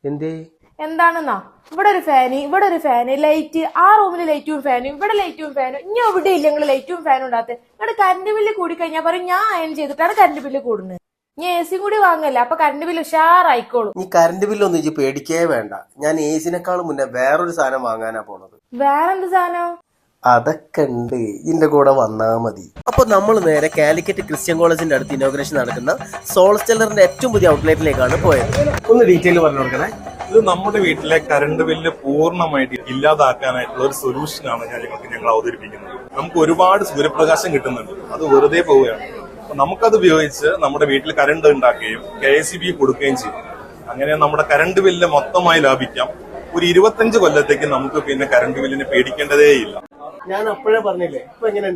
എന്തേ എന്താണെന്നാ ഇവിടെ ഒരു ഫാന് ലൈറ്റ്, ആ റൂമില് ലൈറ്റും ഫാനും, ഇവിടെ ലൈറ്റും ഫാനും, ഇനി എവിടെ ഇല്ല നിങ്ങള് ലൈറ്റും ഫാനും ഉണ്ടാകത്ത്. നിങ്ങളുടെ കറണ്ട് ബില്ല് കൂടി കഴിഞ്ഞാൽ പറയും ഞാൻ അയൺ ചെയ്തിട്ടാണ് കറണ്ട് ബില്ല് കൂടുന്നത്. ഇനി എ സി കൂടി വാങ്ങല്ല, അപ്പൊ കറണ്ട് ബില്ല് ഉഷാറായിക്കോളും. നീ കറണ്ട് ബില്ലൊന്നും ഇജ്ജ് പേടിക്കേ വേണ്ട. ഞാൻ എ സിനേക്കാളും മുന്നേ വേറൊരു സാധനം വാങ്ങാനാ പോണത്. വേറെന്ത് സാധനം? അതൊക്കെ ഉണ്ട്, ഇതിന്റെ കൂടെ വന്നാ മതി. അപ്പൊ നമ്മൾ നേരെ കാലിക്കറ്റ് ക്രിസ്ത്യൻ കോളേജിന്റെ അടുത്ത് ഇനോഗ്രേഷൻ നടക്കുന്ന സോൾസ്റ്റെല്ലറിന്റെ ഏറ്റവും പുതിയ ഔട്ട്ലെറ്റിലേക്കാണ് പോയത്. ഒന്ന് ഡീറ്റെയിൽ പറഞ്ഞു കൊടുക്കണേ. ഇത് നമ്മുടെ വീട്ടിലെ കറണ്ട് ബില്ല് പൂർണ്ണമായിട്ട് ഇല്ലാതാക്കാനായിട്ടുള്ള ഒരു സൊല്യൂഷനാണ് ഞങ്ങൾ അവതരിപ്പിക്കുന്നത്. നമുക്ക് ഒരുപാട് സൂര്യപ്രകാശം കിട്ടുന്നുണ്ട്, അത് വെറുതെ പോവുകയാണ്. അപ്പൊ നമുക്കത് ഉപയോഗിച്ച് നമ്മുടെ വീട്ടിൽ കറണ്ട് ഉണ്ടാക്കുകയും KSEB കൊടുക്കുകയും ചെയ്യും. അങ്ങനെ നമ്മുടെ കറണ്ട് ബില്ല് മൊത്തമായി ലാഭിക്കാം. ഒരു 25 കൊല്ലത്തേക്ക് നമുക്ക് പിന്നെ കറണ്ട് ബില്ലിനെ പേടിക്കേണ്ടതേ ഇല്ല. ഞാൻ അപ്പോഴേ പറഞ്ഞില്ലേ, ഇപ്പൊ എങ്ങനെ